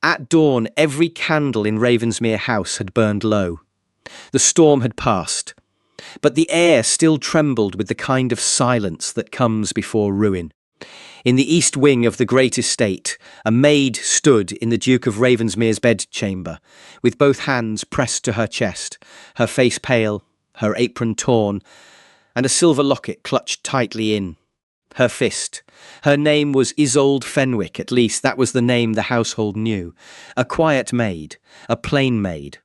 At dawn, every candle in Ravensmere House had burned low. The storm had passed, but the air still trembled with the kind of silence that comes before ruin. In the east wing of the great estate, a maid stood in the Duke of Ravensmere's bedchamber, with both hands pressed to her chest, her face pale, her apron torn, and a silver locket clutched tightly in her fist. Her name was Isolde Fenwick, at least that was the name the household knew. A quiet maid, a plain maid,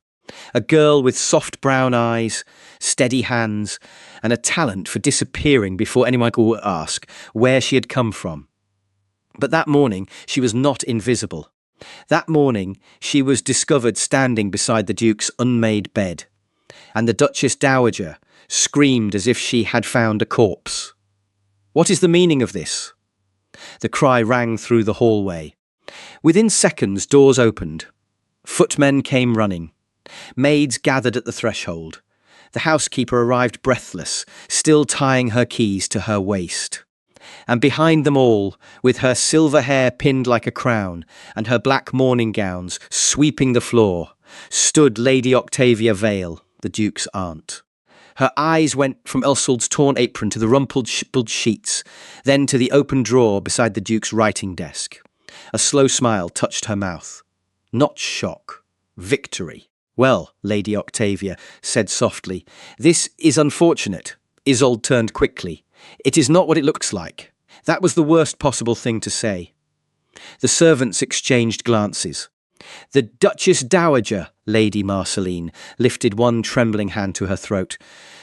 a girl with soft brown eyes, steady hands, and a talent for disappearing before anyone could ask where she had come from. But that morning she was not invisible. That morning she was discovered standing beside the Duke's unmade bed, and the Duchess Dowager screamed as if she had found a corpse. What is the meaning of this? The cry rang through the hallway. Within seconds, doors opened. Footmen came running. Maids gathered at the threshold. The housekeeper arrived breathless, still tying her keys to her waist. And behind them all, with her silver hair pinned like a crown and her black morning gowns sweeping the floor, stood Lady Octavia Vale, the Duke's aunt. Her eyes went from Isolde's torn apron to the rumpled sheets, then to the open drawer beside the Duke's writing desk. A slow smile touched her mouth. Not shock. Victory. Well, Lady Octavia said softly, this is unfortunate. Isolde turned quickly. It is not what it looks like. That was the worst possible thing to say. The servants exchanged glances. The Duchess Dowager, Lady Marceline, lifted one trembling hand to her throat.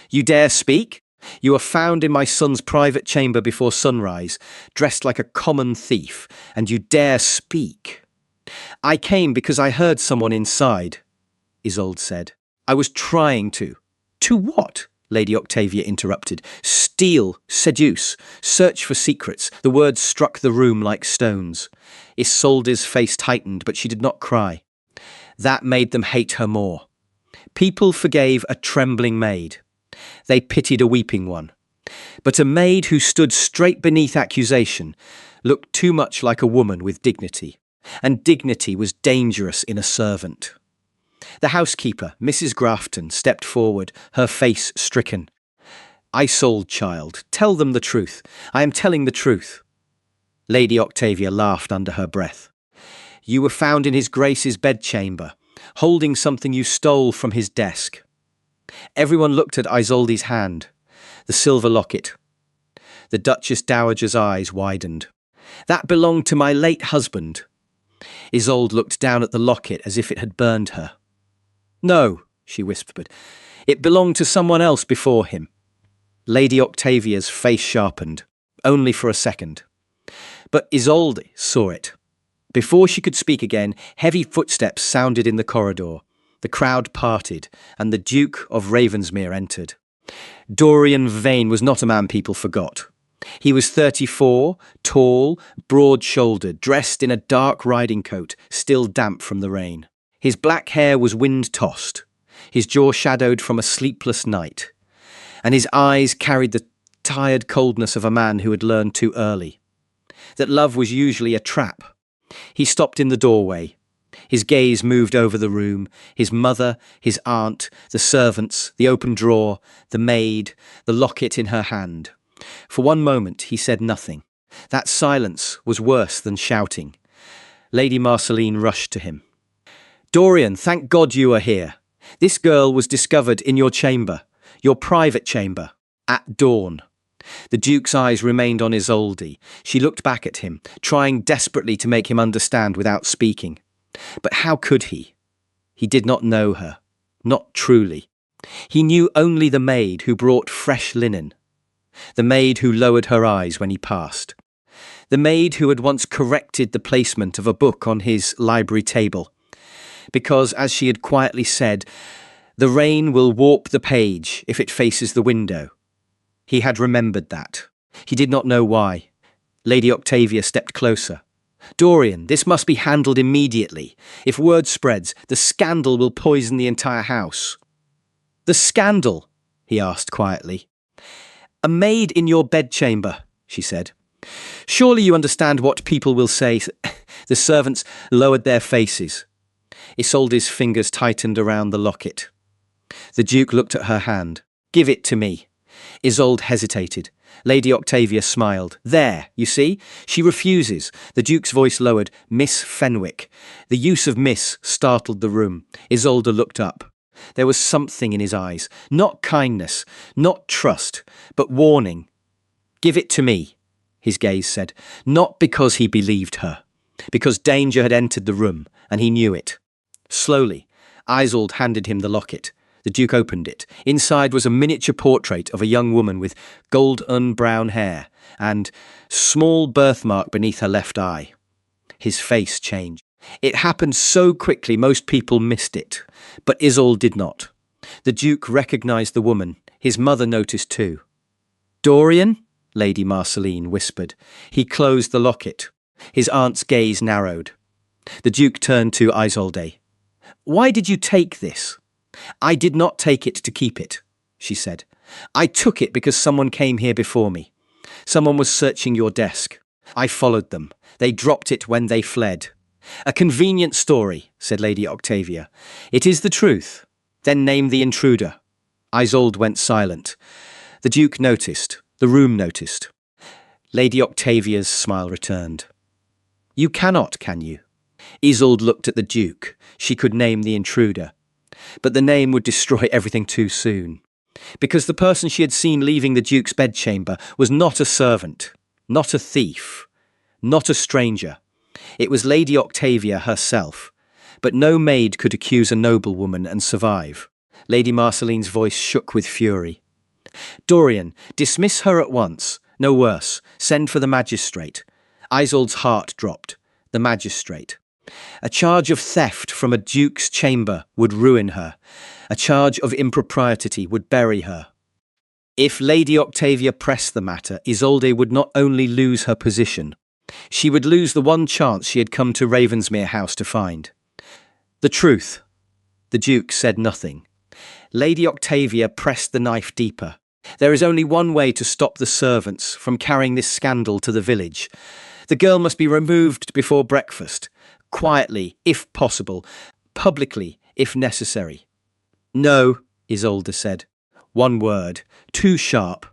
You dare speak? You were found in my son's private chamber before sunrise, dressed like a common thief, and you dare speak. I came because I heard someone inside, Isolde said. I was trying to. To what? Lady Octavia interrupted. Steal, seduce, search for secrets. The words struck the room like stones. Isolde's face tightened, but she did not cry. That made them hate her more. People forgave a trembling maid. They pitied a weeping one. But a maid who stood straight beneath accusation looked too much like a woman with dignity, and dignity was dangerous in a servant. The housekeeper, Mrs. Grafton, stepped forward, her face stricken. Isolde, child, tell them the truth. I am telling the truth. Lady Octavia laughed under her breath. You were found in his Grace's bedchamber, holding something you stole from his desk. Everyone looked at Isolde's hand, the silver locket. The Duchess Dowager's eyes widened. That belonged to my late husband. Isolde looked down at the locket as if it had burned her. No, she whispered. It belonged to someone else before him. Lady Octavia's face sharpened, only for a second. But Isolde saw it. Before she could speak again, heavy footsteps sounded in the corridor. The crowd parted, and the Duke of Ravensmere entered. Dorian Vane was not a man people forgot. He was 34, tall, broad-shouldered, dressed in a dark riding coat, still damp from the rain. His black hair was wind-tossed, his jaw shadowed from a sleepless night, and his eyes carried the tired coldness of a man who had learned too early that love was usually a trap. He stopped in the doorway. His gaze moved over the room, his mother, his aunt, the servants, the open drawer, the maid, the locket in her hand. For one moment he said nothing. That silence was worse than shouting. Lady Marceline rushed to him. Dorian, thank God you are here. This girl was discovered in your chamber, your private chamber, at dawn. The Duke's eyes remained on Isolde. She looked back at him, trying desperately to make him understand without speaking. But how could he? He did not know her, not truly. He knew only the maid who brought fresh linen, the maid who lowered her eyes when he passed, the maid who had once corrected the placement of a book on his library table. Because, as she had quietly said, the rain will warp the page if it faces the window. He had remembered that. He did not know why. Lady Octavia stepped closer. Dorian, this must be handled immediately. If word spreads, the scandal will poison the entire house. The scandal? He asked quietly. A maid in your bedchamber, she said. Surely you understand what people will say. The servants lowered their faces. Isolde's fingers tightened around the locket. The Duke looked at her hand. Give it to me. Isolde hesitated. Lady Octavia smiled. There, you see? She refuses. The Duke's voice lowered. Miss Fenwick. The use of Miss startled the room. Isolde looked up. There was something in his eyes. Not kindness, not trust, but warning. Give it to me, his gaze said. Not because he believed her. Because danger had entered the room, and he knew it. Slowly, Isolde handed him the locket. The Duke opened it. Inside was a miniature portrait of a young woman with golden brown hair and small birthmark beneath her left eye. His face changed. It happened so quickly most people missed it, but Isolde did not. The Duke recognized the woman. His mother noticed too. Dorian? Lady Marceline whispered. He closed the locket. His aunt's gaze narrowed. The Duke turned to Isolde. Why did you take this? I did not take it to keep it, she said. I took it because someone came here before me. Someone was searching your desk. I followed them. They dropped it when they fled. A convenient story, said Lady Octavia. It is the truth. Then name the intruder. Isolde went silent. The Duke noticed. The room noticed. Lady Octavia's smile returned. You cannot, can you? Isolde looked at the Duke. She could name the intruder. But the name would destroy everything too soon. Because the person she had seen leaving the Duke's bedchamber was not a servant, not a thief, not a stranger. It was Lady Octavia herself. But no maid could accuse a noblewoman and survive. Lady Marceline's voice shook with fury. Dorian, dismiss her at once. No worse. Send for the magistrate. Isolde's heart dropped. The magistrate. A charge of theft from a duke's chamber would ruin her. A charge of impropriety would bury her. If Lady Octavia pressed the matter, Isolde would not only lose her position, she would lose the one chance she had come to Ravensmere House to find. The truth. The Duke said nothing. Lady Octavia pressed the knife deeper. There is only one way to stop the servants from carrying this scandal to the village. The girl must be removed before breakfast. Quietly, if possible, publicly, if necessary. No, Isolde said. One word, too sharp.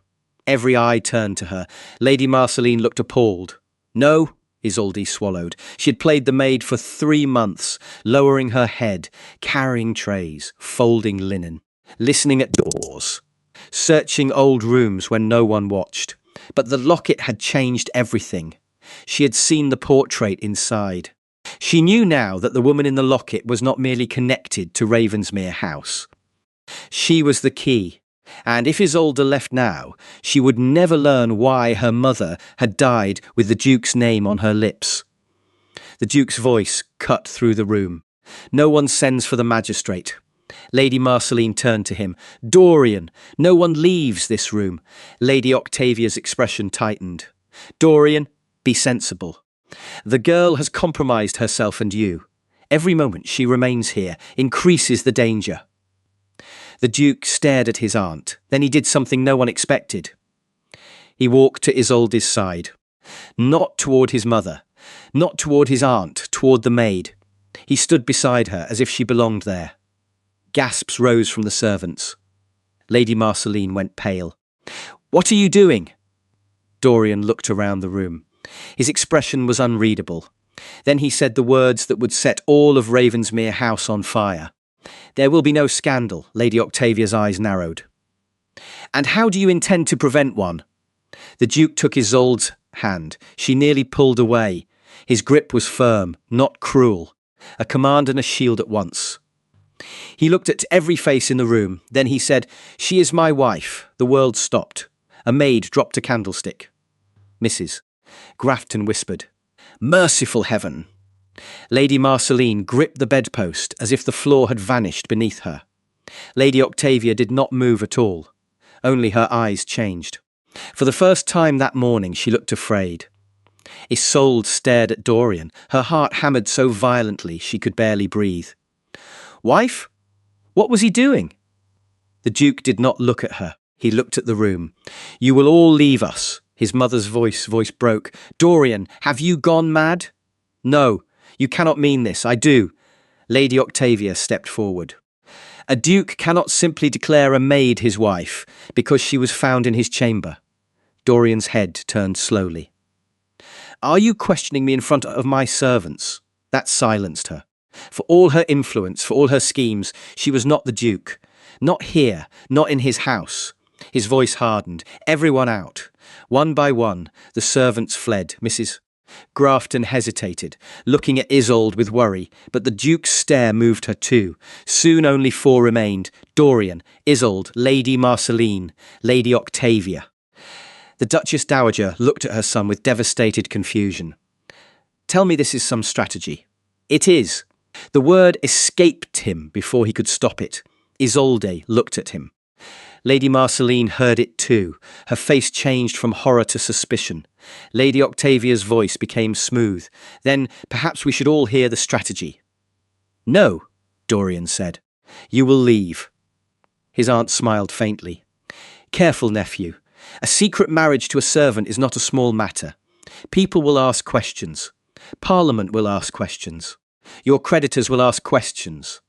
Every eye turned to her. Lady Marceline looked appalled. No, Isolde swallowed. She had played the maid for 3 months, lowering her head, carrying trays, folding linen, listening at doors, searching old rooms when no one watched. But the locket had changed everything. She had seen the portrait inside. She knew now that the woman in the locket was not merely connected to Ravensmere House. She was the key, and if Isolde left now, she would never learn why her mother had died with the Duke's name on her lips. The Duke's voice cut through the room. No one sends for the magistrate. Lady Marceline turned to him. Dorian, no one leaves this room. Lady Octavia's expression tightened. Dorian, be sensible. The girl has compromised herself and you. Every moment she remains here increases the danger. The Duke stared at his aunt. Then he did something no one expected. He walked to Isolde's side. Not toward his mother, not toward his aunt, toward the maid. He stood beside her as if she belonged there. Gasps rose from the servants. Lady Marceline went pale. What are you doing? Dorian looked around the room. His expression was unreadable. Then he said the words that would set all of Ravensmere House on fire. There will be no scandal. Lady Octavia's eyes narrowed. And how do you intend to prevent one? The Duke took Isolde's hand. She nearly pulled away. His grip was firm, not cruel. A command and a shield at once. He looked at every face in the room. Then he said, She is my wife. The world stopped. A maid dropped a candlestick. Mrs. Grafton whispered. Merciful heaven! Lady Marceline gripped the bedpost as if the floor had vanished beneath her. Lady Octavia did not move at all. Only her eyes changed. For the first time that morning she looked afraid. Isolde stared at Dorian. Her heart hammered so violently she could barely breathe. Wife? What was he doing? The Duke did not look at her. He looked at the room. You will all leave us. His mother's voice broke. "Dorian, have you gone mad?" "No, you cannot mean this. I do." Lady Octavia stepped forward. "A duke cannot simply declare a maid his wife because she was found in his chamber." Dorian's head turned slowly. "Are you questioning me in front of my servants?" That silenced her. For all her influence, for all her schemes, she was not the duke. Not here, not in his house. His voice hardened. "Everyone out." One by one, the servants fled. Mrs. Grafton hesitated, looking at Isolde with worry, but the duke's stare moved her too. Soon only 4 remained: Dorian, Isolde, Lady Marceline, Lady Octavia. The Duchess Dowager looked at her son with devastated confusion. "Tell me this is some strategy." "It is." The word escaped him before he could stop it. Isolde looked at him. Lady Marceline heard it too. Her face changed from horror to suspicion. Lady Octavia's voice became smooth. "Then perhaps we should all hear the strategy." "No," Dorian said. "You will leave." His aunt smiled faintly. "Careful, nephew. A secret marriage to a servant is not a small matter. People will ask questions. Parliament will ask questions. Your creditors will ask questions.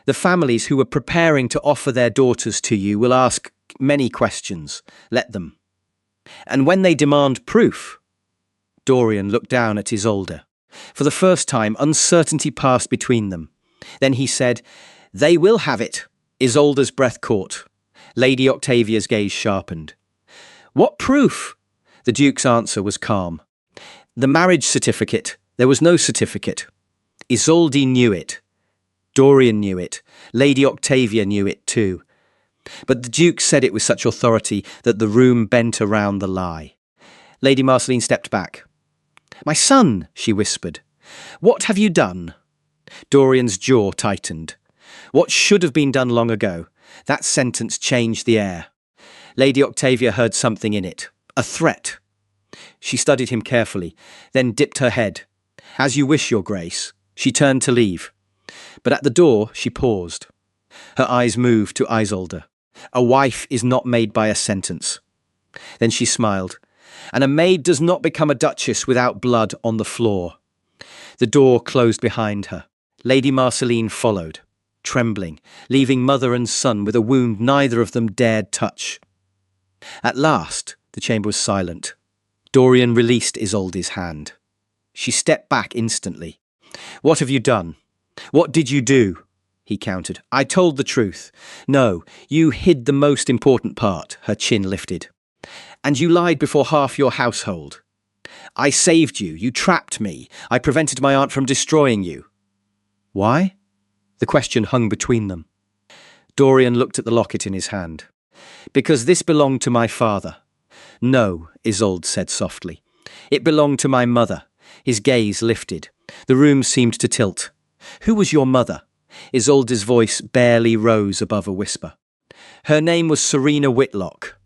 The families who were preparing to offer their daughters to you will ask many questions. Let them. And when they demand proof..." Dorian looked down at Isolde. For the first time, uncertainty passed between them. Then he said, "They will have it." Isolde's breath caught. Lady Octavia's gaze sharpened. "What proof?" The Duke's answer was calm. "The marriage certificate." There was no certificate. Isolde knew it. Dorian knew it. Lady Octavia knew it too. But the Duke said it with such authority that the room bent around the lie. Lady Marceline stepped back. "My son," she whispered. "What have you done?" Dorian's jaw tightened. What should have been done long ago? That sentence changed the air. Lady Octavia heard something in it. A threat. She studied him carefully, then dipped her head. "As you wish, Your Grace." She turned to leave. But at the door, she paused. Her eyes moved to Isolde. "A wife is not made by a sentence." Then she smiled. "And a maid does not become a duchess without blood on the floor." The door closed behind her. Lady Marceline followed, trembling, leaving mother and son with a wound neither of them dared touch. At last, the chamber was silent. Dorian released Isolde's hand. She stepped back instantly. "What have you done? What did you do?" He countered. "I told the truth." "No, you hid the most important part." Her chin lifted. "And you lied before half your household." "I saved you. You trapped me. I prevented my aunt from destroying you." "Why?" The question hung between them. Dorian looked at the locket in his hand. "Because this belonged to my father." "No," Isolde said softly. "It belonged to my mother." His gaze lifted. The room seemed to tilt. "Who was your mother?" Isolde's voice barely rose above a whisper. "Her name was Serena Whitlock."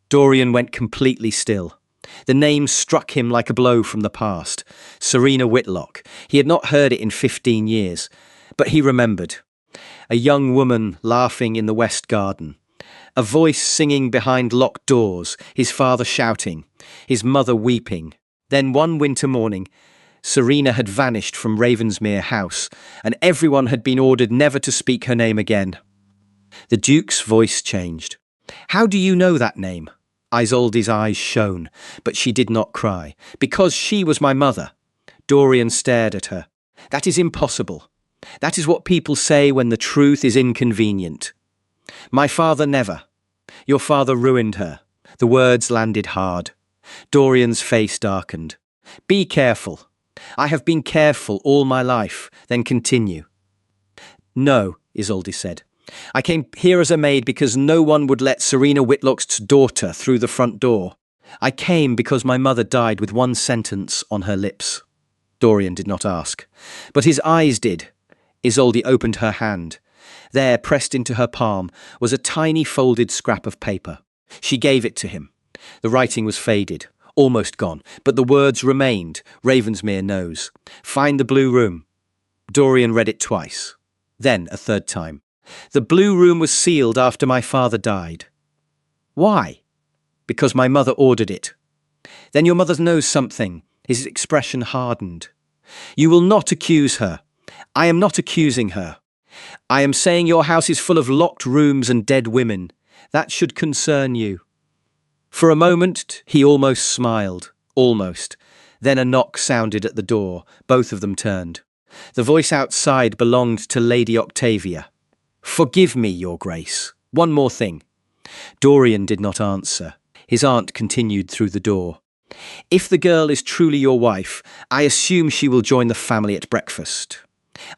Dorian went completely still. The name struck him like a blow from the past. Serena Whitlock. He had not heard it in 15 years, but he remembered. A young woman laughing in the West Garden. A voice singing behind locked doors, his father shouting, his mother weeping. Then one winter morning, Serena had vanished from Ravensmere House, and everyone had been ordered never to speak her name again. The Duke's voice changed. "How do you know that name?" Isolde's eyes shone, but she did not cry. "Because she was my mother." Dorian stared at her. "That is impossible. That is what people say when the truth is inconvenient." "My father never." "Your father ruined her." The words landed hard. Dorian's face darkened. "Be careful." "I have been careful all my life." "Then continue." "No," Isolde said. "I came here as a maid because no one would let Serena Whitlock's daughter through the front door. I came because my mother died with one sentence on her lips." Dorian did not ask, but his eyes did. Isolde opened her hand. There, pressed into her palm, was a tiny folded scrap of paper. She gave it to him. The writing was faded, almost gone, but the words remained. Ravensmere knows. "Find the blue room." Dorian read it twice, then a third time. "The blue room was sealed after my father died." "Why?" Because my mother ordered it. Then your mother knows something. His expression hardened. You will not accuse her. I am not accusing her. I am saying your house is full of locked rooms and dead women. That should concern you. For a moment, he almost smiled. Almost. Then a knock sounded at the door. Both of them turned. The voice outside belonged to Lady Octavia. Forgive me, Your Grace. One more thing. Dorian did not answer. His aunt continued through the door. If the girl is truly your wife, I assume she will join the family at breakfast.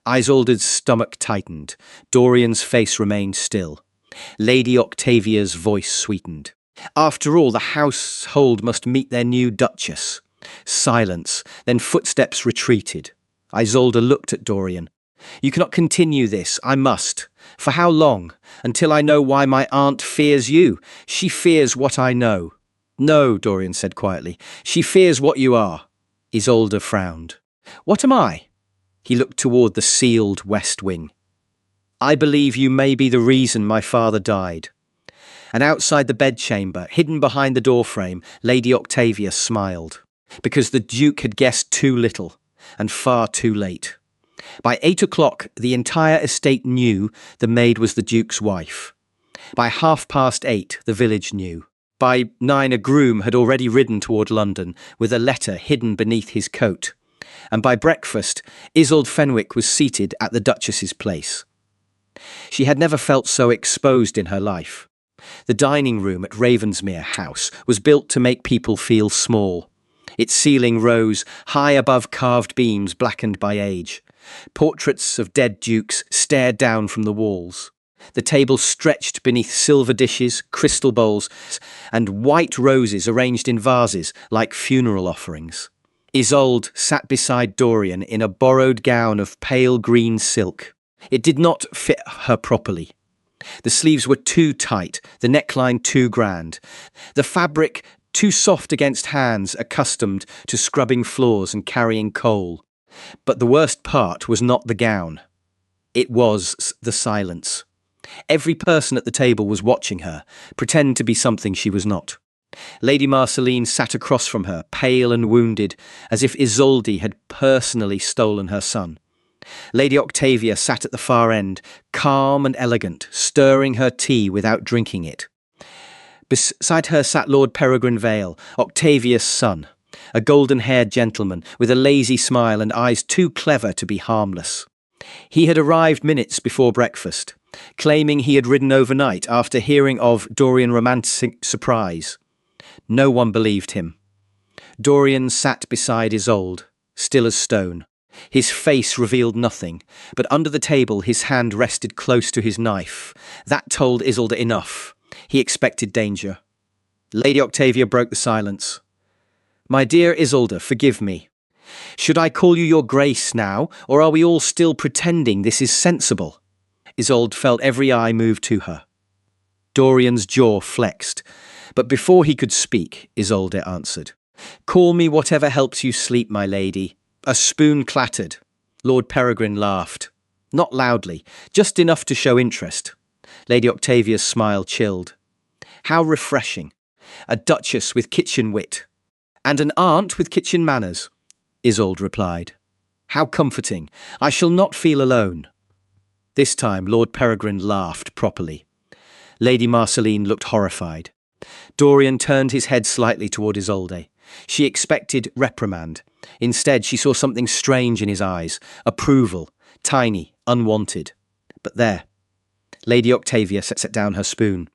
Isolde's stomach tightened. Dorian's face remained still. Lady Octavia's voice sweetened. After all, the household must meet their new duchess. Silence, then footsteps retreated. Isolde looked at Dorian. You cannot continue this. I must. For how long? Until I know why my aunt fears you. She fears what I know. No, Dorian said quietly. She fears what you are. Isolde frowned. What am I? He looked toward the sealed west wing. I believe you may be the reason my father died. And outside the bedchamber, hidden behind the doorframe, Lady Octavia smiled. Because the Duke had guessed too little, and far too late. By 8 o'clock, the entire estate knew the maid was the Duke's wife. By 8:30, the village knew. By 9, a groom had already ridden toward London, with a letter hidden beneath his coat. And by breakfast, Isolde Fenwick was seated at the Duchess's place. She had never felt so exposed in her life. The dining room at Ravensmere House was built to make people feel small. Its ceiling rose high above carved beams blackened by age. Portraits of dead dukes stared down from the walls. The table stretched beneath silver dishes, crystal bowls, and white roses arranged in vases like funeral offerings. Isolde sat beside Dorian in a borrowed gown of pale green silk. It did not fit her properly. The sleeves were too tight, the neckline too grand, the fabric too soft against hands accustomed to scrubbing floors and carrying coal. But the worst part was not the gown. It was the silence. Every person at the table was watching her, pretend to be something she was not. Lady Marceline sat across from her, pale and wounded, as if Isolde had personally stolen her son. Lady Octavia sat at the far end, calm and elegant, stirring her tea without drinking it. Beside her sat Lord Peregrine Vale, Octavia's son, a golden-haired gentleman with a lazy smile and eyes too clever to be harmless. He had arrived minutes before breakfast, claiming he had ridden overnight after hearing of Dorian's romantic surprise. No one believed him. Dorian sat beside Isolde, still as stone. His face revealed nothing, but under the table his hand rested close to his knife. That told Isolde enough. He expected danger. Lady Octavia broke the silence. My dear Isolde, forgive me. Should I call you your grace now, or are we all still pretending this is sensible? Isolde felt every eye move to her. Dorian's jaw flexed, but before he could speak, Isolde answered. Call me whatever helps you sleep, my lady. A spoon clattered. Lord Peregrine laughed. Not loudly, just enough to show interest. Lady Octavia's smile chilled. How refreshing. A duchess with kitchen wit. And an aunt with kitchen manners, Isolde replied. How comforting. I shall not feel alone. This time Lord Peregrine laughed properly. Lady Marceline looked horrified. Dorian turned his head slightly toward Isolde. She expected reprimand. Instead, she saw something strange in his eyes. Approval. Tiny, unwanted. But there. Lady Octavia set down her spoon.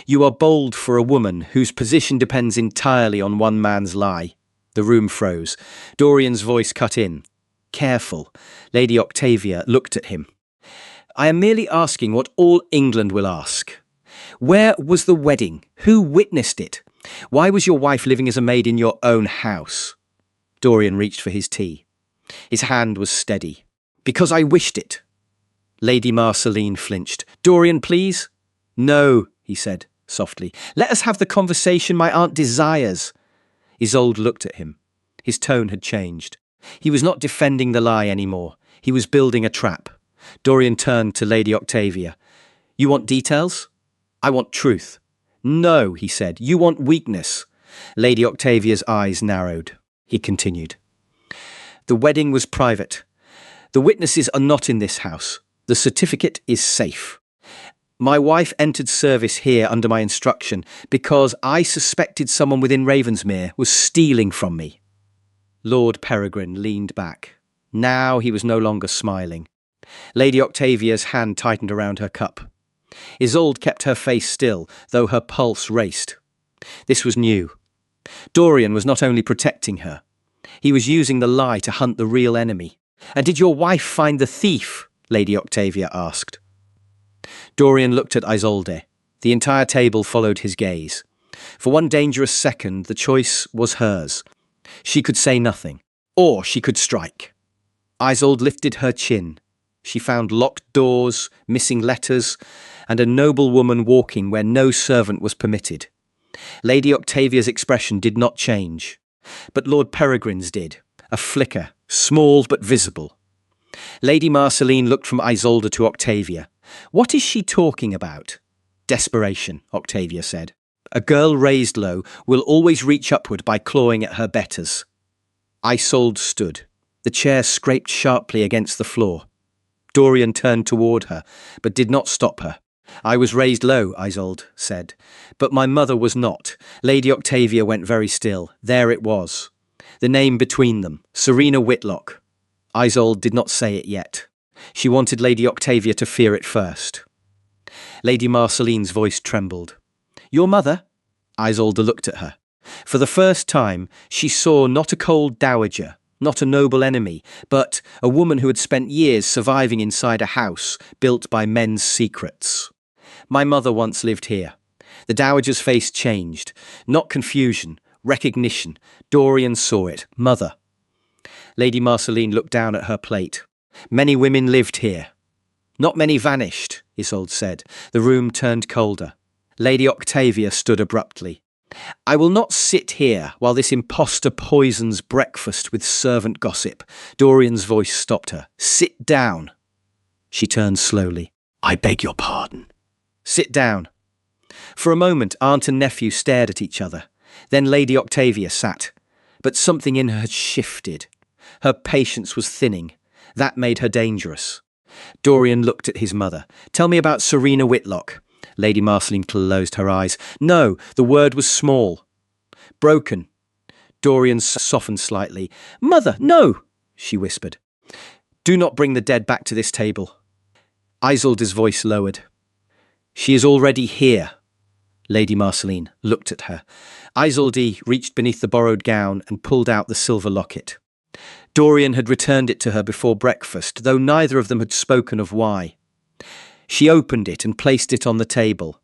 You are bold for a woman whose position depends entirely on one man's lie. The room froze. Dorian's voice cut in. Careful. Lady Octavia looked at him. I am merely asking what all England will ask. Where was the wedding? Who witnessed it? Why was your wife living as a maid in your own house? Dorian reached for his tea. His hand was steady. Because I wished it. Lady Marceline flinched. Dorian, please? No, he said softly. Let us have the conversation my aunt desires. Isolde looked at him. His tone had changed. He was not defending the lie anymore. He was building a trap. Dorian turned to Lady Octavia. You want details? I want truth. No, he said, you want weakness. Lady Octavia's eyes narrowed. He continued. The wedding was private. The witnesses are not in this house. The certificate is safe. My wife entered service here under my instruction because I suspected someone within Ravensmere was stealing from me. Lord Peregrine leaned back. Now he was no longer smiling. Lady Octavia's hand tightened around her cup. Isolde kept her face still, though her pulse raced. This was new. Dorian was not only protecting her. He was using the lie to hunt the real enemy. And did your wife find the thief? Lady Octavia asked. Dorian looked at Isolde. The entire table followed his gaze. For one dangerous second, the choice was hers. She could say nothing, or she could strike. Isolde lifted her chin. She found locked doors, missing letters, and a noble woman walking where no servant was permitted. Lady Octavia's expression did not change, but Lord Peregrine's did, a flicker, small but visible. Lady Marceline looked from Isolde to Octavia. What is she talking about? Desperation, Octavia said. A girl raised low will always reach upward by clawing at her betters. Isolde stood. The chair scraped sharply against the floor. Dorian turned toward her, but did not stop her. I was raised low, Isolde said, but my mother was not. Lady Octavia went very still. There it was. The name between them, Serena Whitlock. Isolde did not say it yet. She wanted Lady Octavia to fear it first. Lady Marceline's voice trembled. Your mother? Isolde looked at her. For the first time, she saw not a cold dowager, not a noble enemy, but a woman who had spent years surviving inside a house built by men's secrets. My mother once lived here. The dowager's face changed. Not confusion, recognition. Dorian saw it. Mother. Lady Marceline looked down at her plate. Many women lived here. Not many vanished, Isolde said. The room turned colder. Lady Octavia stood abruptly. I will not sit here while this impostor poisons breakfast with servant gossip. Dorian's voice stopped her. Sit down. She turned slowly. I beg your pardon. Sit down. For a moment, aunt and nephew stared at each other. Then Lady Octavia sat. But something in her had shifted. Her patience was thinning. That made her dangerous. Dorian looked at his mother. Tell me about Serena Whitlock. Lady Marceline closed her eyes. No, the word was small. Broken. Dorian softened slightly. Mother, no, she whispered. Do not bring the dead back to this table. Isolde's voice lowered. She is already here. Lady Marceline looked at her. Isolde reached beneath the borrowed gown and pulled out the silver locket. Dorian had returned it to her before breakfast, though neither of them had spoken of why. She opened it and placed it on the table.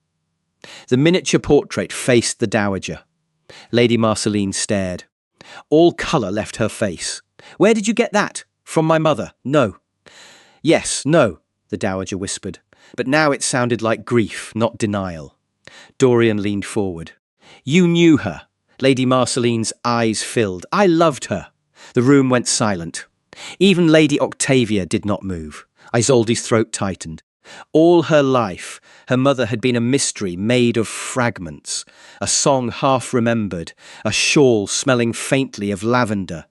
The miniature portrait faced the dowager. Lady Marceline stared. All colour left her face. Where did you get that? From my mother? No. Yes, no, the dowager whispered, but now it sounded like grief, not denial. Dorian leaned forward. You knew her. Lady Marceline's eyes filled. I loved her. The room went silent. Even Lady Octavia did not move. Isolde's throat tightened. All her life, her mother had been a mystery made of fragments, a song half remembered, a shawl smelling faintly of lavender,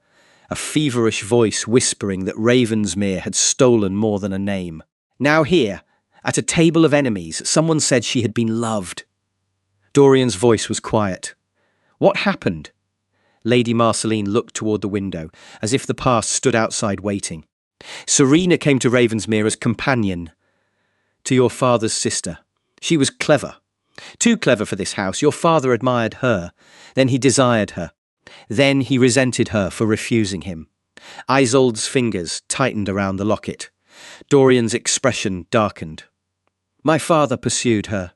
a feverish voice whispering that Ravensmere had stolen more than a name. Now here, at a table of enemies, someone said she had been loved. Dorian's voice was quiet. What happened? Lady Marceline looked toward the window, as if the past stood outside waiting. Serena came to Ravensmere as companion to your father's sister. She was clever. Too clever for this house. Your father admired her. Then he desired her. Then he resented her for refusing him. Isolde's fingers tightened around the locket. Dorian's expression darkened. My father pursued her.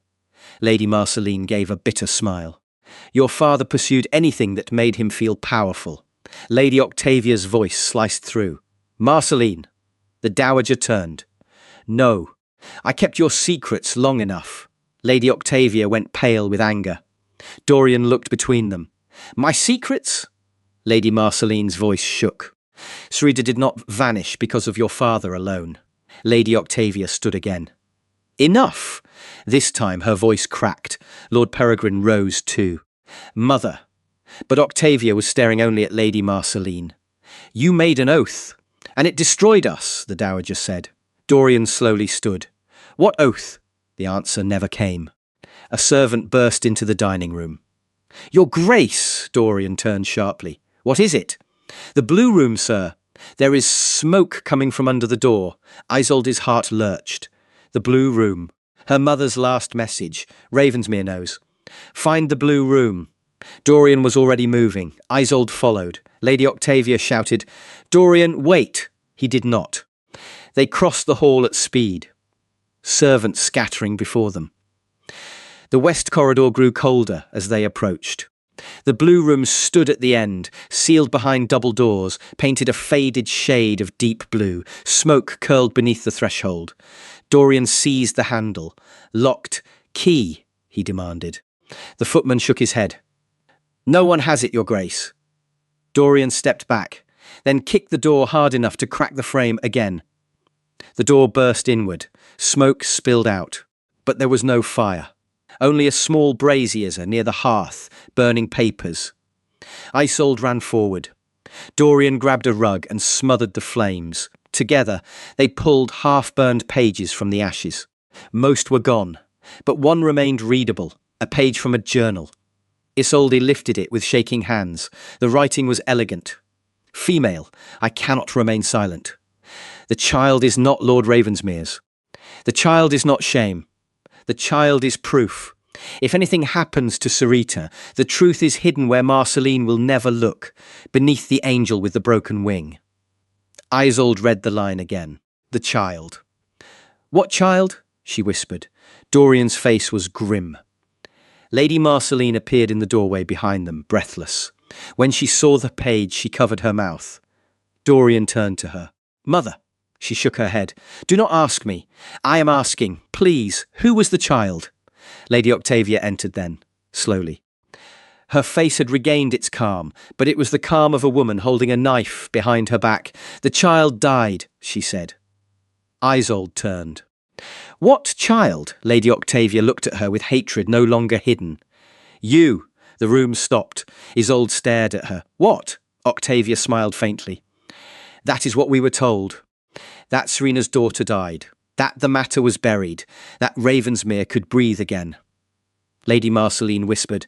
Lady Marceline gave a bitter smile. Your father pursued anything that made him feel powerful. Lady Octavia's voice sliced through. Marceline. The dowager turned. No. I kept your secrets long enough. Lady Octavia went pale with anger. Dorian looked between them. My secrets? Lady Marceline's voice shook. Serena did not vanish because of your father alone. Lady Octavia stood again. Enough! This time her voice cracked. Lord Peregrine rose too. Mother. But Octavia was staring only at Lady Marceline. You made an oath, and it destroyed us, the dowager said. Dorian slowly stood. What oath? The answer never came. A servant burst into the dining room. Your Grace, Dorian turned sharply. What is it? The blue room, sir. There is smoke coming from under the door. Isolde's heart lurched. The blue room. Her mother's last message. Ravensmere knows. Find the blue room. Dorian was already moving. Isolde followed. Lady Octavia shouted, Dorian, wait! He did not. They crossed the hall at speed. Servants scattering before them. The west corridor grew colder as they approached. The blue room stood at the end, sealed behind double doors, painted a faded shade of deep blue. Smoke curled beneath the threshold. Dorian seized the handle. Locked. Key, he demanded. The footman shook his head. No one has it, Your Grace. Dorian stepped back, then kicked the door hard enough to crack the frame again. The door burst inward. Smoke spilled out. But there was no fire. Only a small brazier near the hearth, burning papers. Isolde ran forward. Dorian grabbed a rug and smothered the flames. Together, they pulled half-burned pages from the ashes. Most were gone, but one remained readable, a page from a journal. Isolde lifted it with shaking hands. The writing was elegant. Female, I cannot remain silent. The child is not Lord Ravensmere's. The child is not shame. The child is proof. If anything happens to Sarita, the truth is hidden where Marceline will never look, beneath the angel with the broken wing. Isolde read the line again. The child. What child? She whispered. Dorian's face was grim. Lady Marceline appeared in the doorway behind them, breathless. When she saw the page, she covered her mouth. Dorian turned to her. Mother. She shook her head. Do not ask me. I am asking, please, who was the child? Lady Octavia entered then, slowly. Her face had regained its calm, but it was the calm of a woman holding a knife behind her back. The child died, she said. Isolde turned. What child? Lady Octavia looked at her with hatred no longer hidden. You. The room stopped. Isolde stared at her. What? Octavia smiled faintly. That is what we were told. That Serena's daughter died. That the matter was buried. That Ravensmere could breathe again. Lady Marceline whispered,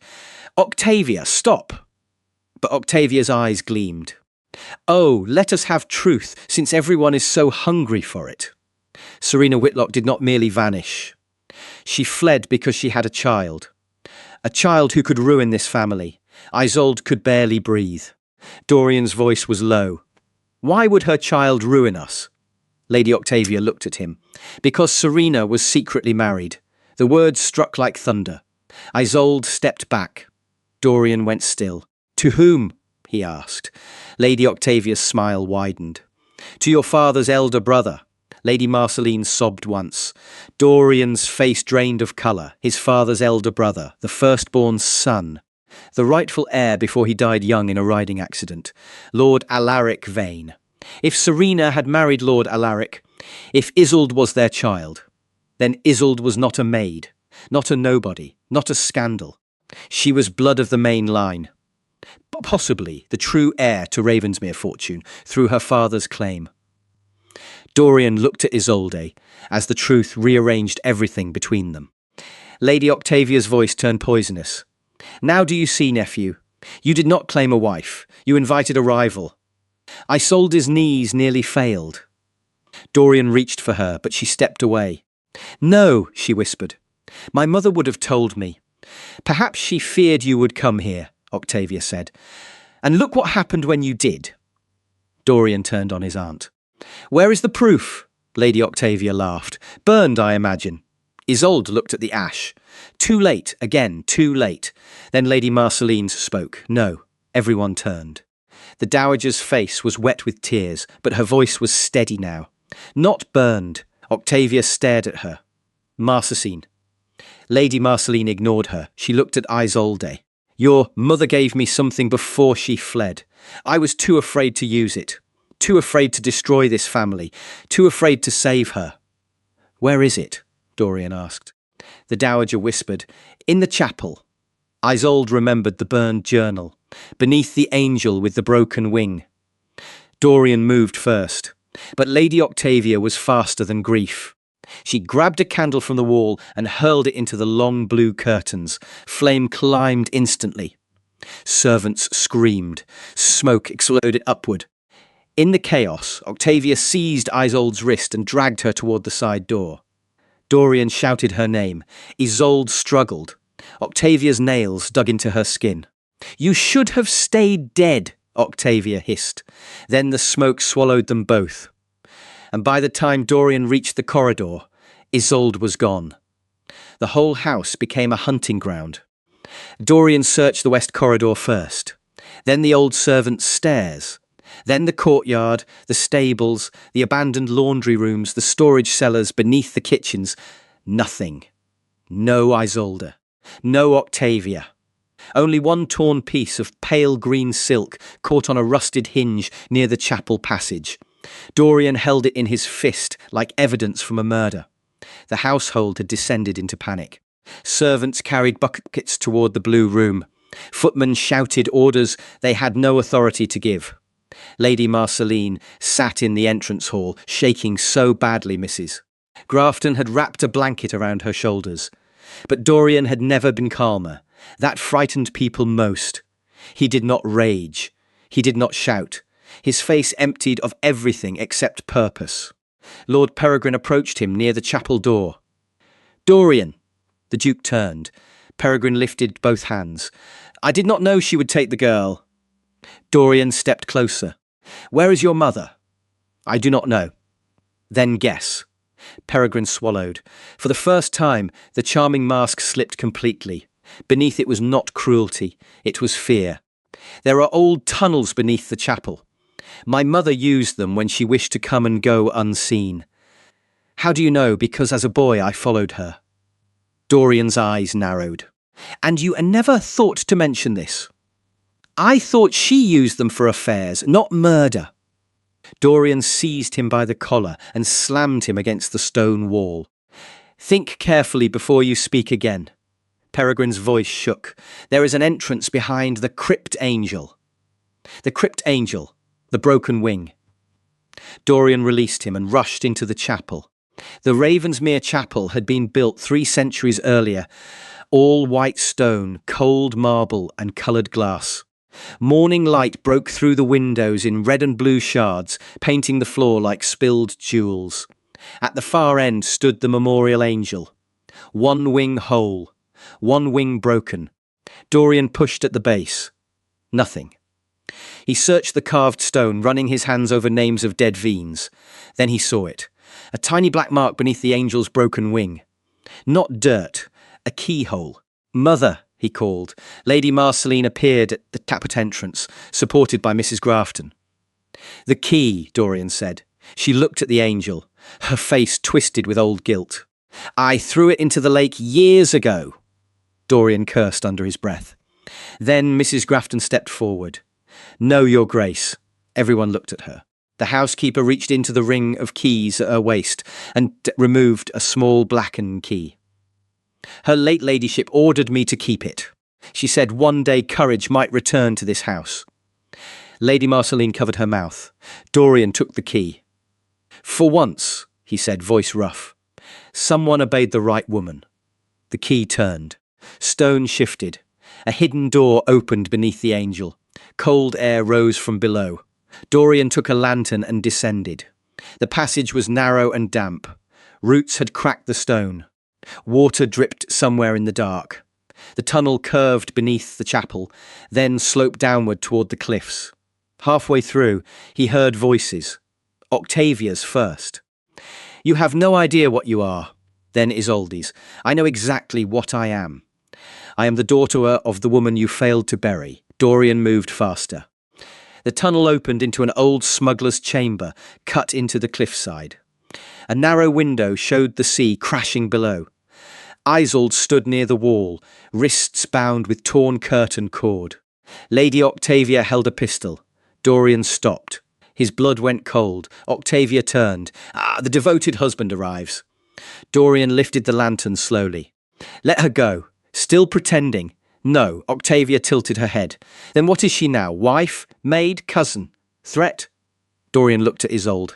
Octavia, stop! But Octavia's eyes gleamed. Oh, let us have truth, since everyone is so hungry for it. Serena Whitlock did not merely vanish. She fled because she had a child who could ruin this family. Isolde could barely breathe. Dorian's voice was low. Why would her child ruin us? Lady Octavia looked at him. Because Serena was secretly married. The words struck like thunder. Isolde stepped back. Dorian went still. To whom? He asked. Lady Octavia's smile widened. To your father's elder brother. Lady Marceline sobbed once. Dorian's face drained of colour. His father's elder brother, the firstborn son. The rightful heir before he died young in a riding accident. Lord Alaric Vane. If Serena had married Lord Alaric, if Isolde was their child, then Isolde was not a maid, not a nobody, not a scandal. She was blood of the main line. Possibly the true heir to Ravensmere fortune through her father's claim. Dorian looked at Isolde as the truth rearranged everything between them. Lady Octavia's voice turned poisonous. Now do you see, nephew? You did not claim a wife. You invited a rival. Isolde's knees nearly failed. Dorian reached for her, but she stepped away. No, she whispered. My mother would have told me. Perhaps she feared you would come here, Octavia said. And look what happened when you did. Dorian turned on his aunt. Where is the proof? Lady Octavia laughed. Burned, I imagine. Isolde looked at the ash. Too late, again, too late. Then Lady Marceline spoke. No, everyone turned. The dowager's face was wet with tears, but her voice was steady now. Not burned. Octavia stared at her. Marceline. Lady Marceline ignored her. She looked at Isolde. Your mother gave me something before she fled. I was too afraid to use it. Too afraid to destroy this family. Too afraid to save her. Where is it? Dorian asked. The dowager whispered, "In the chapel." Isolde remembered the burned journal, beneath the angel with the broken wing. Dorian moved first, but Lady Octavia was faster than grief. She grabbed a candle from the wall and hurled it into the long blue curtains. Flame climbed instantly. Servants screamed. Smoke exploded upward. In the chaos, Octavia seized Isolde's wrist and dragged her toward the side door. Dorian shouted her name. Isolde struggled. Octavia's nails dug into her skin. "You should have stayed dead," Octavia hissed. Then the smoke swallowed them both. And by the time Dorian reached the corridor, Isolde was gone. The whole house became a hunting ground. Dorian searched the west corridor first, then the old servants' stairs, then the courtyard, the stables, the abandoned laundry rooms, the storage cellars beneath the kitchens. Nothing. No Isolde. No Octavia. Only one torn piece of pale green silk caught on a rusted hinge near the chapel passage. Dorian held it in his fist like evidence from a murder. The household had descended into panic. Servants carried buckets toward the blue room. Footmen shouted orders they had no authority to give. Lady Marceline sat in the entrance hall, shaking so badly, Mrs. Grafton had wrapped a blanket around her shoulders. But Dorian had never been calmer. That frightened people most. He did not rage. He did not shout. His face emptied of everything except purpose. Lord Peregrine approached him near the chapel door. "Dorian!" The Duke turned. Peregrine lifted both hands. "I did not know she would take the girl." Dorian stepped closer. "Where is your mother?" "I do not know." "Then guess." Peregrine swallowed. For the first time, the charming mask slipped completely. Beneath it was not cruelty, it was fear. "There are old tunnels beneath the chapel. My mother used them when she wished to come and go unseen." "How do you know?" "Because as a boy I followed her." Dorian's eyes narrowed. "And you never thought to mention this?" "I thought she used them for affairs, not murder." Dorian seized him by the collar and slammed him against the stone wall. "Think carefully before you speak again." Peregrine's voice shook. "There is an entrance behind the crypt angel." The crypt angel, the broken wing. Dorian released him and rushed into the chapel. The Ravensmere Chapel had been built 3 centuries earlier, all white stone, cold marble and coloured glass. Morning light broke through the windows in red and blue shards, painting the floor like spilled jewels. At the far end stood the memorial angel. One wing whole, one wing broken. Dorian pushed at the base. Nothing. He searched the carved stone, running his hands over names of dead fiends. Then he saw it. A tiny black mark beneath the angel's broken wing. Not dirt, a keyhole. "Mother," he called. Lady Marceline appeared at the chapel entrance, supported by Mrs. Grafton. "The key," Dorian said. She looked at the angel, her face twisted with old guilt. "I threw it into the lake years ago." Dorian cursed under his breath. Then Mrs. Grafton stepped forward. "No, Your Grace." Everyone looked at her. The housekeeper reached into the ring of keys at her waist and removed a small blackened key. "Her late ladyship ordered me to keep it. She said one day courage might return to this house." Lady Marceline covered her mouth. Dorian took the key. "For once," he said, voice rough. "Someone obeyed the right woman." The key turned. Stone shifted. A hidden door opened beneath the angel. Cold air rose from below. Dorian took a lantern and descended. The passage was narrow and damp. Roots had cracked the stone. Water dripped somewhere in the dark. The tunnel curved beneath the chapel, then sloped downward toward the cliffs. Halfway through, he heard voices. Octavia's first. "You have no idea what you are." Then Isolde's. "I know exactly what I am. I am the daughter of the woman you failed to bury." Dorian moved faster. The tunnel opened into an old smuggler's chamber, cut into the cliffside. A narrow window showed the sea crashing below. Isolde stood near the wall, wrists bound with torn curtain cord. Lady Octavia held a pistol. Dorian stopped. His blood went cold. Octavia turned. "Ah, the devoted husband arrives." Dorian lifted the lantern slowly. Let her go. Still pretending. No, Octavia tilted her head. Then what is she now? Wife? Maid? Cousin? Threat? Dorian looked at Isolde.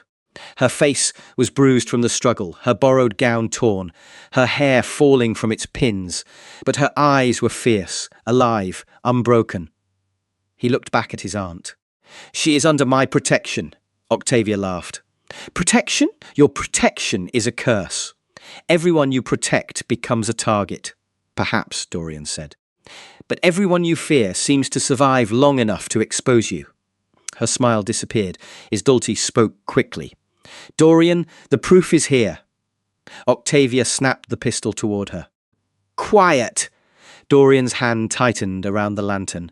Her face was bruised from the struggle, her borrowed gown torn, her hair falling from its pins, but her eyes were fierce, alive, unbroken. He looked back at his aunt. She is under my protection, Octavia laughed. Protection? Your protection is a curse. Everyone you protect becomes a target. Perhaps, Dorian said. But everyone you fear seems to survive long enough to expose you. Her smile disappeared. Isolde spoke quickly. Dorian, the proof is here. Octavia snapped the pistol toward her. Quiet! Dorian's hand tightened around the lantern.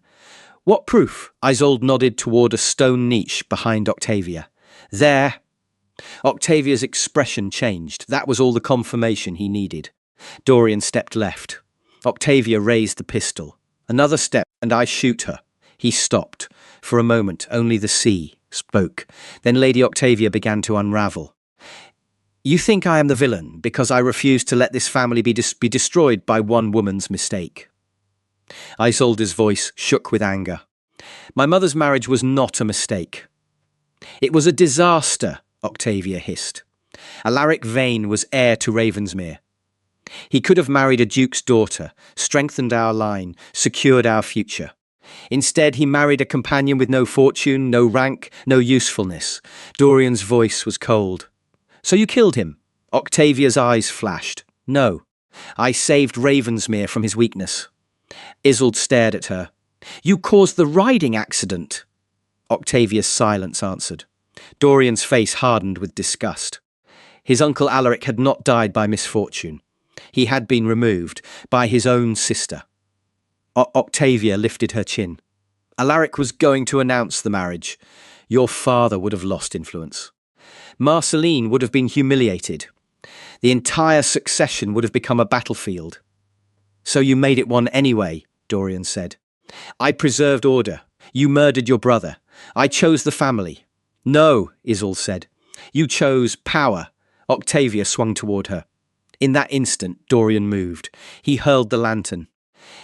What proof? Isolde nodded toward a stone niche behind Octavia. There. Octavia's expression changed. That was all the confirmation he needed. Dorian stepped left. Octavia raised the pistol. Another step, and I shoot her. He stopped. For a moment, only the sea spoke. Then Lady Octavia began to unravel. You think I am the villain because I refuse to let this family be destroyed by one woman's mistake. Isolde's voice shook with anger. My mother's marriage was not a mistake. It was a disaster, Octavia hissed. Alaric Vane was heir to Ravensmere. He could have married a duke's daughter, strengthened our line, secured our future. Instead, he married a companion with no fortune, no rank, no usefulness. Dorian's voice was cold. So you killed him? Octavia's eyes flashed. No. I saved Ravensmere from his weakness. Isolde stared at her. You caused the riding accident. Octavia's silence answered. Dorian's face hardened with disgust. His uncle Alaric had not died by misfortune. He had been removed by his own sister. Octavia lifted her chin. Alaric was going to announce the marriage. Your father would have lost influence. Marceline would have been humiliated. The entire succession would have become a battlefield. So you made it one anyway, Dorian said. I preserved order. You murdered your brother. I chose the family. No, Isolde said. You chose power. Octavia swung toward her. In that instant, Dorian moved. He hurled the lantern.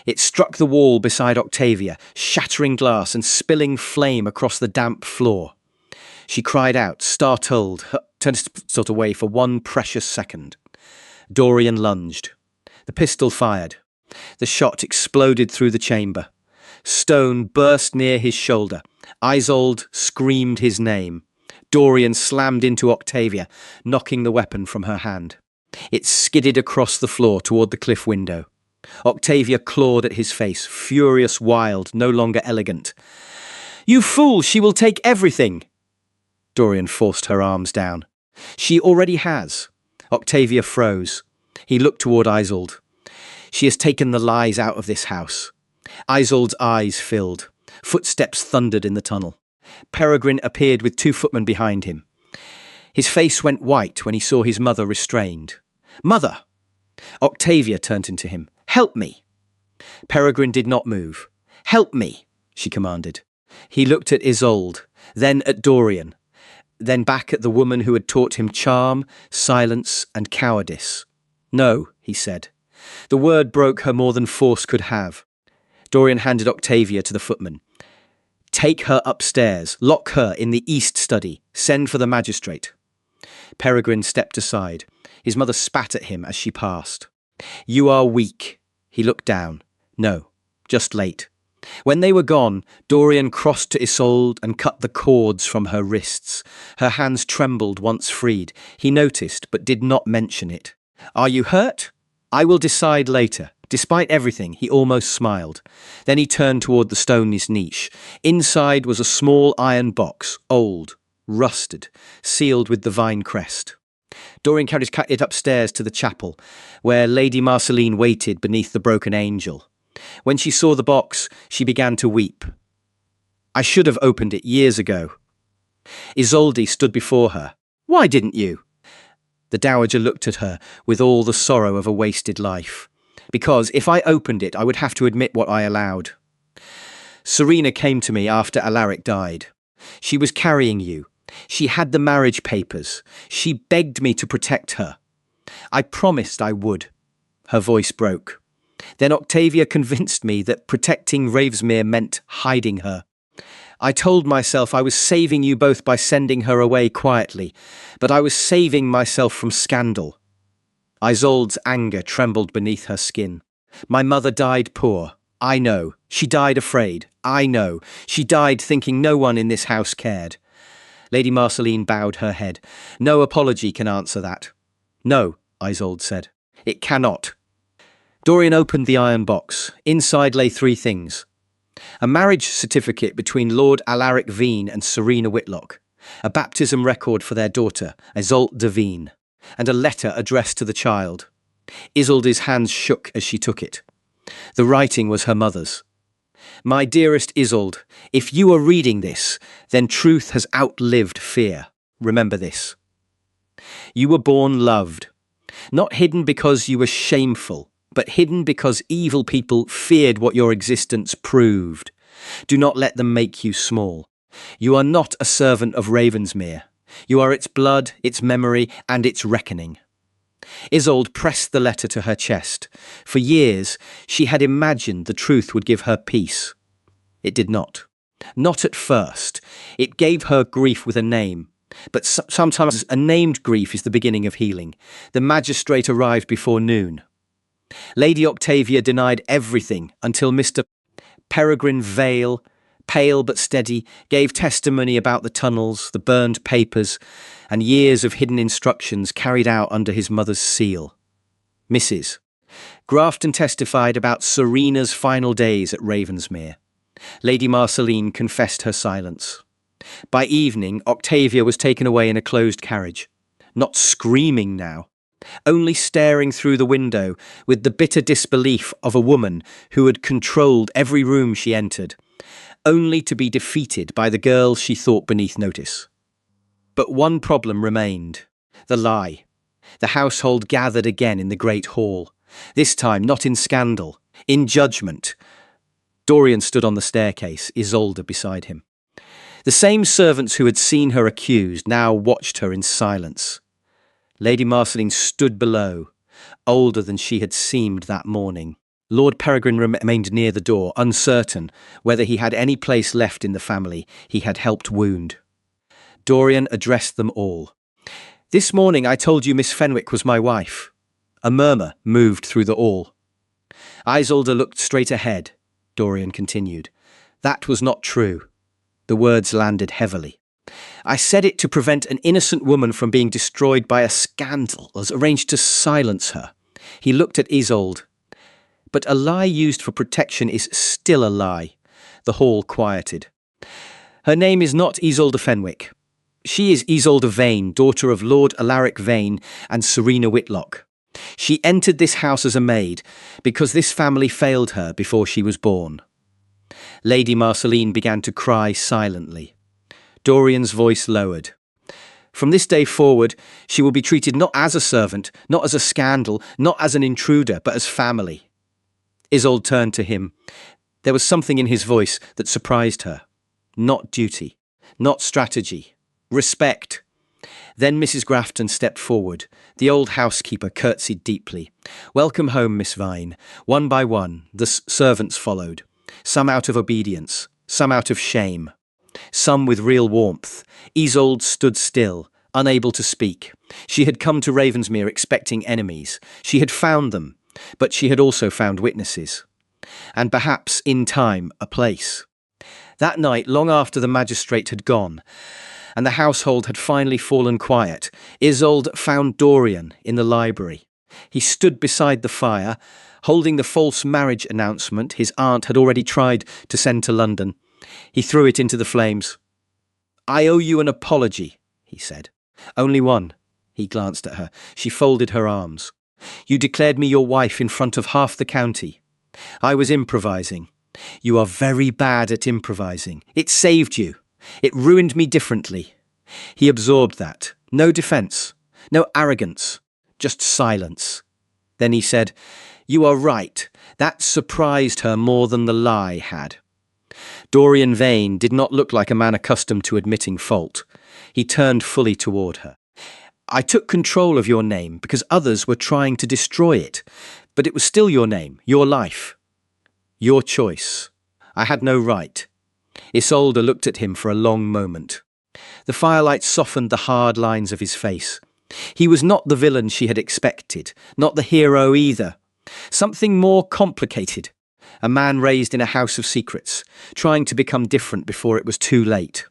It struck the wall beside Octavia, shattering glass and spilling flame across the damp floor. She cried out, startled, turned away for one precious second. Dorian lunged. The pistol fired. The shot exploded through the chamber. Stone burst near his shoulder. Isolde screamed his name. Dorian slammed into Octavia, knocking the weapon from her hand. It skidded across the floor toward the cliff window. Octavia clawed at his face, furious, wild, no longer elegant. You fool, she will take everything! Dorian forced her arms down. She already has. Octavia froze. He looked toward Isolde. She has taken the lies out of this house. Isolde's eyes filled. Footsteps thundered in the tunnel. Peregrine appeared with 2 footmen behind him. His face went white when he saw his mother restrained. Mother! Octavia turned into him. Help me! Peregrine did not move. Help me, she commanded. He looked at Isolde, then at Dorian, then back at the woman who had taught him charm, silence, and cowardice. No, he said. The word broke her more than force could have. Dorian handed Octavia to the footman. Take her upstairs, lock her in the east study, send for the magistrate. Peregrine stepped aside. His mother spat at him as she passed. You are weak. He looked down. No, just late. When they were gone, Dorian crossed to Isolde and cut the cords from her wrists. Her hands trembled once freed. He noticed, but did not mention it. Are you hurt? I will decide later. Despite everything, he almost smiled. Then he turned toward the stone's niche. Inside was a small iron box, old, rusted, sealed with the vine crest. Dorian carried it upstairs to the chapel, where Lady Marceline waited beneath the broken angel. When she saw the box, she began to weep. I should have opened it years ago. Isolde stood before her. Why didn't you? The dowager looked at her with all the sorrow of a wasted life. Because if I opened it, I would have to admit what I allowed. Serena came to me after Alaric died. She was carrying you. She had the marriage papers. She begged me to protect her. I promised I would. Her voice broke. Then Octavia convinced me that protecting Ravensmere meant hiding her. I told myself I was saving you both by sending her away quietly, but I was saving myself from scandal. Isolde's anger trembled beneath her skin. My mother died poor. I know. She died afraid. I know. She died thinking no one in this house cared. Lady Marceline bowed her head. No apology can answer that. No, Isolde said. It cannot. Dorian opened the iron box. Inside lay 3 things. A marriage certificate between Lord Alaric Veen and Serena Whitlock, a baptism record for their daughter, Isolde de Veen, and a letter addressed to the child. Isolde's hands shook as she took it. The writing was her mother's. My dearest Isolde, if you are reading this, then truth has outlived fear. Remember this. You were born loved, not hidden because you were shameful, but hidden because evil people feared what your existence proved. Do not let them make you small. You are not a servant of Ravensmere. You are its blood, its memory, and its reckoning. Isolde pressed the letter to her chest. For years, she had imagined the truth would give her peace. It did not. Not at first. It gave her grief with a name. But sometimes a named grief is the beginning of healing. The magistrate arrived before noon. Lady Octavia denied everything until Mr. Peregrine Vale, pale but steady, gave testimony about the tunnels, the burned papers, and years of hidden instructions carried out under his mother's seal. Mrs. Grafton testified about Serena's final days at Ravensmere. Lady Marceline confessed her silence. By evening, Octavia was taken away in a closed carriage. Not screaming now, only staring through the window with the bitter disbelief of a woman who had controlled every room she entered, only to be defeated by the girl she thought beneath notice. But one problem remained: the lie. The household gathered again in the great hall, this time not in scandal, in judgment. Dorian stood on the staircase, Isolde beside him. The same servants who had seen her accused now watched her in silence. Lady Marceline stood below, older than she had seemed that morning. Lord Peregrine remained near the door, uncertain whether he had any place left in the family he had helped wound. Dorian addressed them all. This morning I told you Miss Fenwick was my wife. A murmur moved through the hall. Isolde looked straight ahead. Dorian continued. That was not true. The words landed heavily. I said it to prevent an innocent woman from being destroyed by a scandal as arranged to silence her. He looked at Isolde. But a lie used for protection is still a lie. The hall quieted. Her name is not Isolde Fenwick. She is Isolde Vane, daughter of Lord Alaric Vane and Serena Whitlock. She entered this house as a maid because this family failed her before she was born. Lady Marceline began to cry silently. Dorian's voice lowered. From this day forward, she will be treated not as a servant, not as a scandal, not as an intruder, but as family. Isolde turned to him. There was something in his voice that surprised her. Not duty, not strategy, respect. Then Mrs. Grafton stepped forward. The old housekeeper curtsied deeply. Welcome home, Miss Vine. One by one, the servants followed. Some out of obedience, some out of shame, some with real warmth. Isolde stood still, unable to speak. She had come to Ravensmere expecting enemies. She had found them, but she had also found witnesses. And perhaps, in time, a place. That night, long after the magistrate had gone, and the household had finally fallen quiet, Isolde found Dorian in the library. He stood beside the fire, holding the false marriage announcement his aunt had already tried to send to London. He threw it into the flames. I owe you an apology, he said. Only one. He glanced at her. She folded her arms. You declared me your wife in front of half the county. I was improvising. You are very bad at improvising. It saved you. It ruined me differently. He absorbed that. No defence. No arrogance. Just silence. Then he said, You are right. That surprised her more than the lie had. Dorian Vane did not look like a man accustomed to admitting fault. He turned fully toward her. I took control of your name because others were trying to destroy it, but it was still your name, your life, your choice. I had no right. Isolde looked at him for a long moment. The firelight softened the hard lines of his face. He was not the villain she had expected, not the hero either. Something more complicated. A man raised in a house of secrets, trying to become different before it was too late.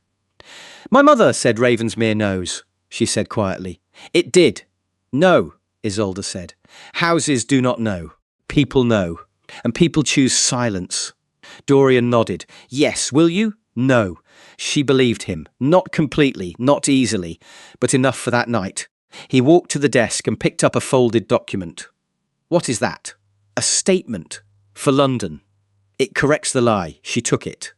My mother said Ravensmere knows, she said quietly. It did. No, Isolde said. Houses do not know. People know. And people choose silence. Dorian nodded. Yes, will you? No. She believed him. Not completely, not easily, but enough for that night. He walked to the desk and picked up a folded document. What is that? A statement. For London. It corrects the lie. She took it.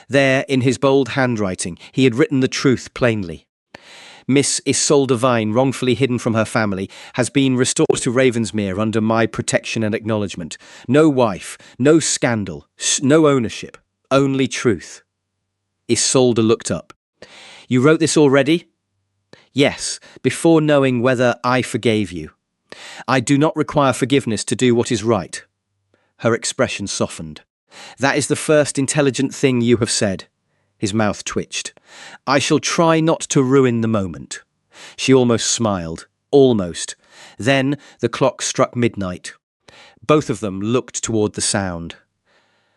There, in his bold handwriting, he had written the truth plainly. Miss Isolde Vine, wrongfully hidden from her family, has been restored to Ravensmere under my protection and acknowledgement. No wife, no scandal, no ownership, only truth. Isolde looked up. You wrote this already? Yes, before knowing whether I forgave you. I do not require forgiveness to do what is right. Her expression softened. That is the first intelligent thing you have said. His mouth twitched. I shall try not to ruin the moment. She almost smiled. Almost. Then the clock struck midnight. Both of them looked toward the sound.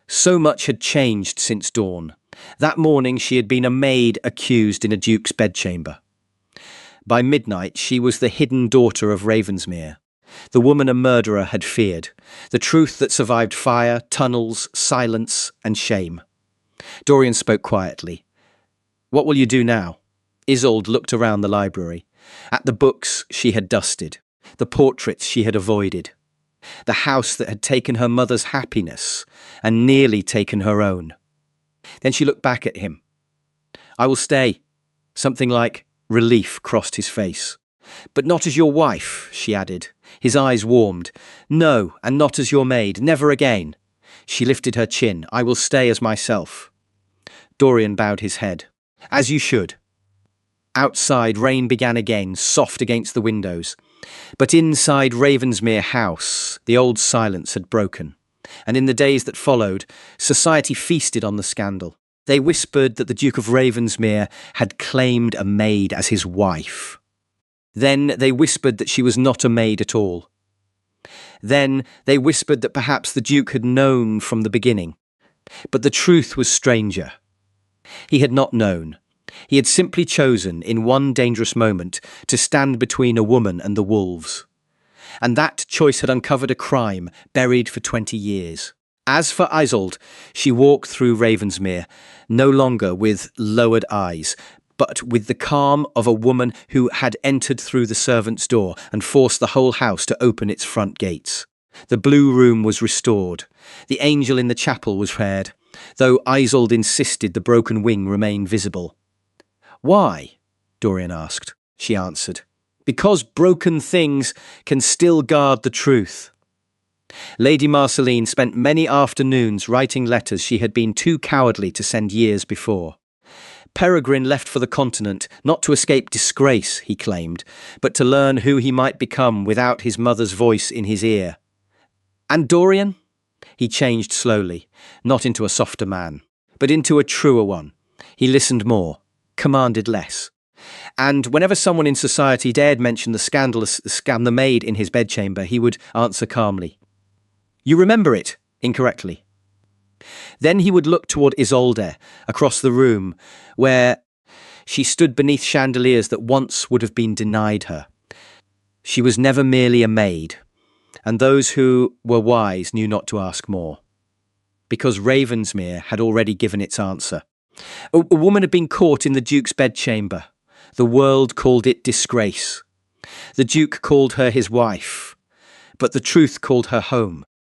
So much had changed since dawn. That morning she had been a maid accused in a duke's bedchamber. By midnight she was the hidden daughter of Ravensmere, the woman a murderer had feared, the truth that survived fire, tunnels, silence, and shame. Dorian spoke quietly. What will you do now? Isolde looked around the library, at the books she had dusted, the portraits she had avoided, the house that had taken her mother's happiness and nearly taken her own. Then she looked back at him. I will stay. Something like relief crossed his face. But not as your wife, she added. His eyes warmed. No, and not as your maid, never again. She lifted her chin. I will stay as myself. Dorian bowed his head. As you should. Outside, rain began again, soft against the windows. But inside Ravensmere House, the old silence had broken. And in the days that followed, society feasted on the scandal. They whispered that the Duke of Ravensmere had claimed a maid as his wife. Then they whispered that she was not a maid at all. Then they whispered that perhaps the Duke had known from the beginning. But the truth was stranger. He had not known. He had simply chosen, in one dangerous moment, to stand between a woman and the wolves. And that choice had uncovered a crime buried for 20 years. As for Isolde, she walked through Ravensmere, no longer with lowered eyes, but with the calm of a woman who had entered through the servants' door and forced the whole house to open its front gates. The blue room was restored. The angel in the chapel was spared, though Isolde insisted the broken wing remain visible. Why? Dorian asked. She answered. Because broken things can still guard the truth. Lady Marceline spent many afternoons writing letters she had been too cowardly to send years before. Peregrine left for the continent, not to escape disgrace, he claimed, but to learn who he might become without his mother's voice in his ear. And Dorian? He changed slowly, not into a softer man, but into a truer one. He listened more, commanded less. And whenever someone in society dared mention the maid in his bedchamber, he would answer calmly. You remember it incorrectly. Then he would look toward Isolde, across the room, where she stood beneath chandeliers that once would have been denied her. She was never merely a maid, and those who were wise knew not to ask more. Because Ravensmere had already given its answer. A woman had been caught in the Duke's bedchamber. The world called it disgrace. The Duke called her his wife, but the truth called her home.